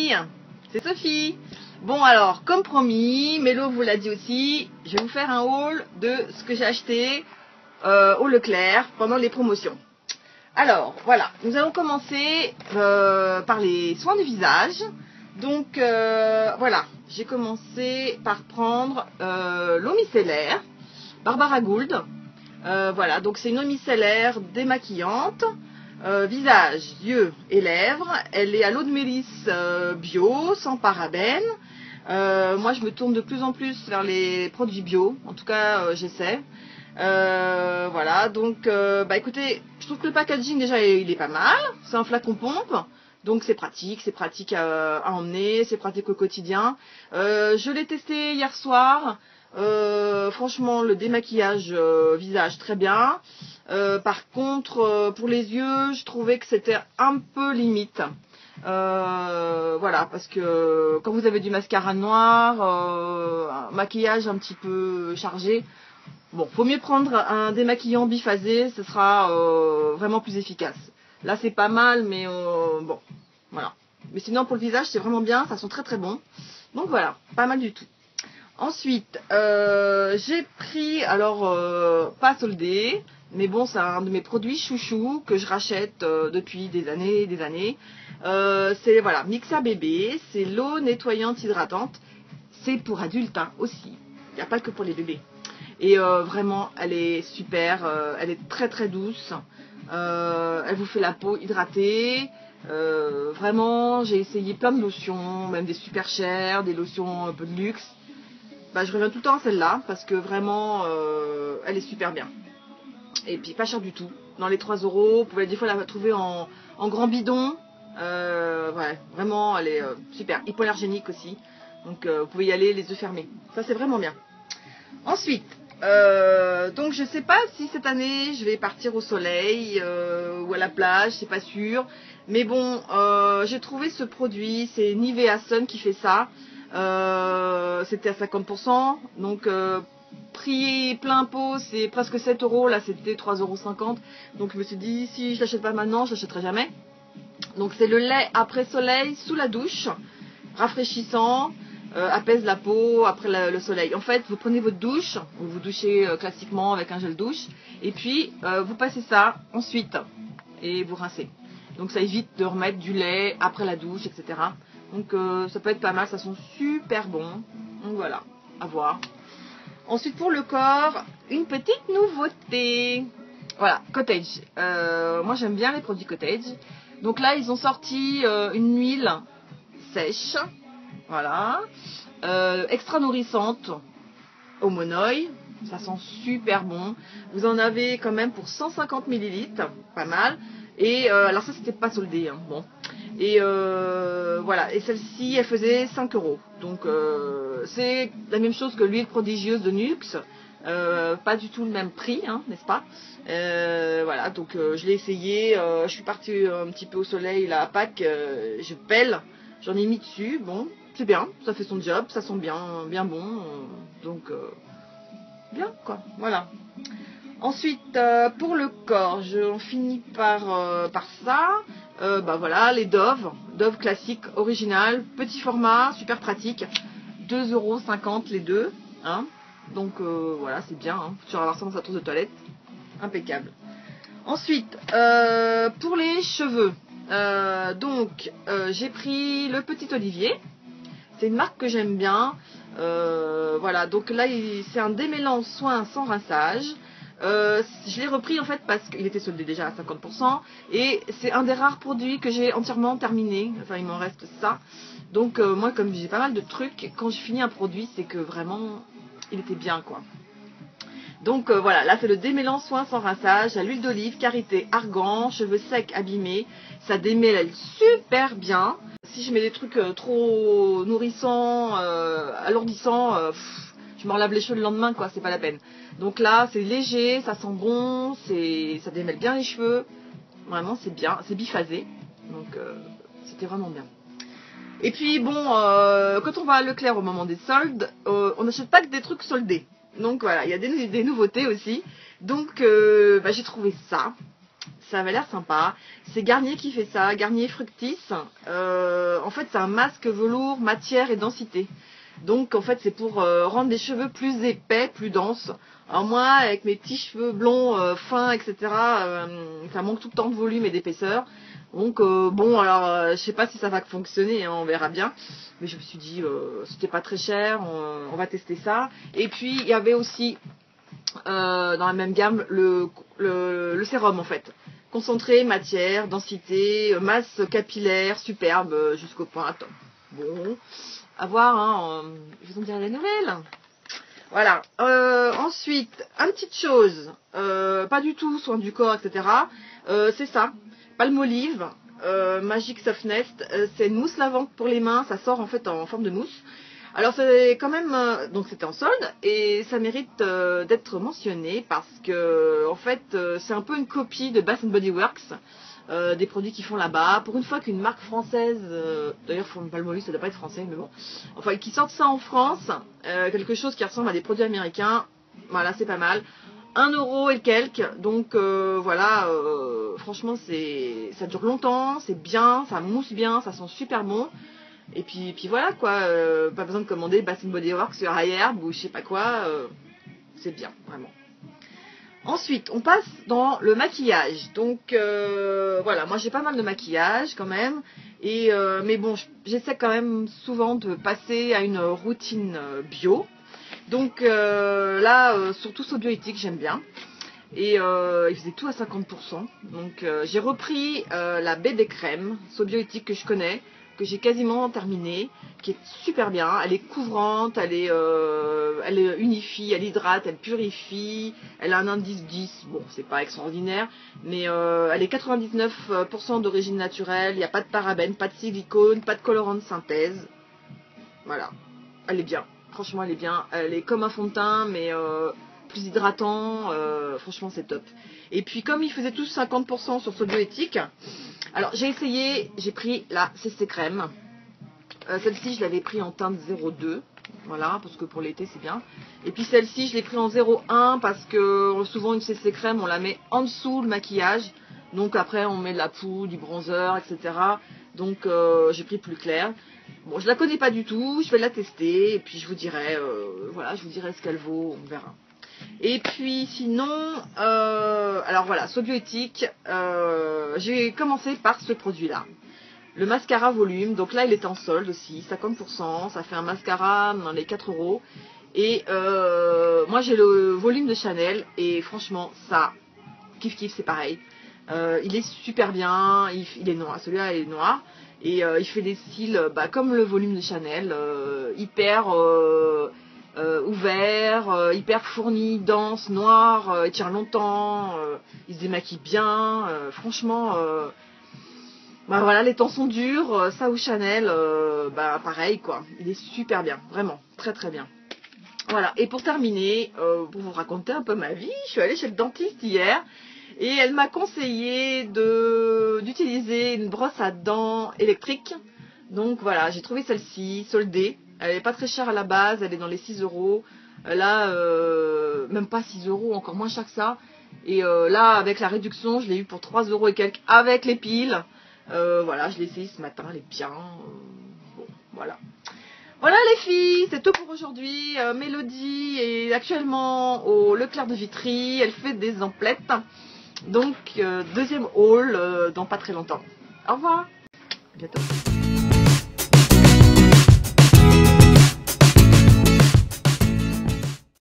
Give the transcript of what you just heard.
filles, c'est Sophie. Bon alors, comme promis, Mélo vous l'a dit aussi, je vais vous faire un haul de ce que j'ai acheté au Leclerc pendant les promotions. Alors voilà, nous allons commencer par les soins du visage. Donc voilà, j'ai commencé par prendre l'eau micellaire Barbara Gould. Voilà, donc c'est une eau micellaire démaquillante. Visage, yeux et lèvres. Elle est à l'eau de mélisse bio, sans parabènes. Moi je me tourne de plus en plus vers les produits bio, en tout cas j'essaie. Voilà, donc écoutez, je trouve que le packaging déjà il est pas mal. C'est un flacon pompe, donc c'est pratique à emmener, c'est pratique au quotidien. Je l'ai testé hier soir. Franchement, le démaquillage visage très bien. Par contre, pour les yeux, je trouvais que c'était un peu limite. Voilà, parce que quand vous avez du mascara noir, un maquillage un petit peu chargé, bon, faut mieux prendre un démaquillant biphasé, ce sera vraiment plus efficace. Là, c'est pas mal, mais bon, voilà. Mais sinon, pour le visage, c'est vraiment bien, ça sent très très bon. Donc voilà, pas mal du tout. Ensuite, j'ai pris, alors, pas soldé, mais bon, c'est un de mes produits chouchou que je rachète depuis des années et des années. C'est, voilà, Mixa Bébé, c'est l'eau nettoyante hydratante. C'est pour adultes hein, aussi, il n'y a pas que pour les bébés. Et vraiment, elle est super, elle est très très douce. Elle vous fait la peau hydratée. Vraiment, j'ai essayé plein de lotions, même des super chères, des lotions un peu de luxe. Je reviens tout le temps à celle-là parce que vraiment, elle est super bien. Et puis pas cher du tout. Dans les 3 €, vous pouvez des fois la trouver en grand bidon. Ouais, vraiment, elle est super. Hypoallergénique aussi. Donc vous pouvez y aller les yeux fermés. Ça, c'est vraiment bien. Ensuite, donc je sais pas si cette année je vais partir au soleil ou à la plage, c'est pas sûr. Mais bon, j'ai trouvé ce produit, c'est Nivea Sun qui fait ça. C'était à 50%, donc prix plein pot, c'est presque 7 €. Là, c'était 3,50 €. Donc je me suis dit, si je l'achète pas maintenant, je l'achèterai jamais. Donc c'est le lait après soleil sous la douche, rafraîchissant. Apaise la peau après le soleil. En fait, vous prenez votre douche, vous vous douchez classiquement avec un gel douche, et puis vous passez ça ensuite et vous rincez. Donc ça évite de remettre du lait après la douche, etc. Donc ça peut être pas mal, ça sent super bon. Donc voilà, à voir. Ensuite pour le corps, une petite nouveauté. Voilà, Cottage. Moi j'aime bien les produits Cottage. Donc là ils ont sorti une huile sèche. Voilà, extra nourrissante au monoï, ça sent super bon. Vous en avez quand même pour 150 ml, pas mal. Et alors ça c'était pas soldé, hein, bon. Et voilà, et celle-ci elle faisait 5 €. Donc c'est la même chose que l'huile prodigieuse de Nuxe, pas du tout le même prix, hein, n'est-ce pas? Voilà, donc je l'ai essayé. Je suis partie un petit peu au soleil là à Pâques, je pèle, j'en ai mis dessus, bon. C'est bien, ça fait son job, ça sent bien, bien bon, donc bien quoi, voilà. Ensuite, pour le corps, on finit par ça. Voilà, les Dove classique, original, petit format, super pratique, 2,50 € les deux, hein. Donc voilà, c'est bien, hein. Tu vas avoir ça dans sa trousse de toilette, impeccable. Ensuite, pour les cheveux, j'ai pris le Petit Olivier. C'est une marque que j'aime bien. Voilà, donc là, c'est un démêlant soin sans rinçage. Je l'ai repris en fait parce qu'il était soldé déjà à 50%. Et c'est un des rares produits que j'ai entièrement terminé. Enfin, il m'en reste ça. Donc moi, comme j'ai pas mal de trucs, quand je finis un produit, c'est que vraiment, il était bien quoi. Donc voilà, là c'est le démêlant soin sans rinçage, à l'huile d'olive, karité, argan, cheveux secs, abîmés. Ça démêle super bien. Si je mets des trucs trop nourrissants, alourdissants, je me relave les cheveux le lendemain, quoi, c'est pas la peine. Donc là, c'est léger, ça sent bon, ça démêle bien les cheveux. Vraiment, c'est bien, c'est biphasé. Donc c'était vraiment bien. Et puis bon, quand on va à Leclerc au moment des soldes, on n'achète pas que des trucs soldés. Donc voilà, il y a des nouveautés aussi. Donc j'ai trouvé ça. ça avait l'air sympa. C'est Garnier qui fait ça, Garnier Fructis. En fait, c'est un masque velours, matière et densité. Donc, en fait, c'est pour rendre les cheveux plus épais, plus denses. Alors moi, avec mes petits cheveux blonds, fins, etc., ça manque tout le temps de volume et d'épaisseur. Donc, bon, alors, je sais pas si ça va fonctionner, hein, on verra bien. Mais je me suis dit, c'était pas très cher, on va tester ça. Et puis, il y avait aussi, dans la même gamme, le sérum, en fait. Concentré, matière, densité, masse capillaire, superbe, jusqu'au point. Attends. Bon, à voir, hein, je vous en dirai des nouvelles. Voilà. Ensuite, une petite chose, pas du tout soin du corps, etc. C'est ça, Palmolive, Magic Softness. C'est une mousse lavante pour les mains. Ça sort en fait en forme de mousse. Alors c'est quand même, donc c'était en solde et ça mérite d'être mentionné parce que en fait c'est un peu une copie de Bath Body Works. Des produits qu'ils font là-bas. Pour une fois qu'une marque française, d'ailleurs Palmolive ça doit pas être français, mais bon, enfin qui sortent ça en France, quelque chose qui ressemble à des produits américains, voilà, c'est pas mal. 1 euro et quelques, donc voilà, franchement ça dure longtemps, c'est bien, ça mousse bien, ça sent super bon. Et puis voilà quoi, pas besoin de commander Bath Body Works sur iHerb ou je sais pas quoi, c'est bien, vraiment. Ensuite, on passe dans le maquillage. Donc voilà, moi j'ai pas mal de maquillage quand même. Et mais bon, j'essaie quand même souvent de passer à une routine bio. Donc là, surtout Sobioéthique, j'aime bien. Et il faisait tout à 50%. Donc j'ai repris la BB crème Sobioéthique que je connais, que j'ai quasiment terminée, qui est super bien. Elle est couvrante, elle unifie, elle hydrate, elle purifie, elle a un indice 10. Bon, c'est pas extraordinaire, mais elle est 99% d'origine naturelle, il n'y a pas de parabènes, pas de silicone, pas de colorant de synthèse. Voilà, elle est bien. Franchement, elle est bien. Elle est comme un fond de teint, mais plus hydratant. Franchement, c'est top. Et puis, comme ils faisaient tous 50% sur Sobioéthique, alors j'ai essayé, j'ai pris la CC Crème. Celle-ci, je l'avais pris en teinte 02. Voilà, parce que pour l'été, c'est bien. Et puis celle-ci, je l'ai pris en 01 parce que souvent, une CC Crème, on la met en dessous le maquillage. Donc après, on met de la poudre, du bronzer, etc. Donc, j'ai pris plus clair. Bon, je la connais pas du tout, je vais la tester et puis je vous dirai, voilà, je vous dirai ce qu'elle vaut, on verra. Et puis sinon, alors voilà, Sobioéthique, j'ai commencé par ce produit-là, le mascara volume. Donc là, il est en solde aussi, 50%, ça fait un mascara dans les 4 euros. Et moi, j'ai le volume de Chanel et franchement, ça, kiff kiff, c'est pareil. Il est super bien, il est noir, celui-là il est noir. Et il fait des styles comme le volume de Chanel, hyper ouvert, hyper fourni, dense, noir, il tient longtemps, il se démaquille bien, franchement, voilà, les temps sont durs, ça ou Chanel, pareil quoi, il est super bien, vraiment, très très bien. Voilà, et pour terminer, pour vous raconter un peu ma vie, je suis allée chez le dentiste hier. Et elle m'a conseillé d'utiliser une brosse à dents électrique. Donc voilà, j'ai trouvé celle-ci, soldée. Elle n'est pas très chère à la base, elle est dans les 6 euros. Là, même pas 6 euros, encore moins cher que ça. Et là, avec la réduction, je l'ai eu pour 3 euros et quelques avec les piles. Voilà, je l'ai essayé ce matin, elle est bien. Bon, voilà. Voilà les filles, c'est tout pour aujourd'hui. Mélodie est actuellement au Leclerc de Vitry, elle fait des emplettes. Donc, deuxième haul dans pas très longtemps. Au revoir. À bientôt.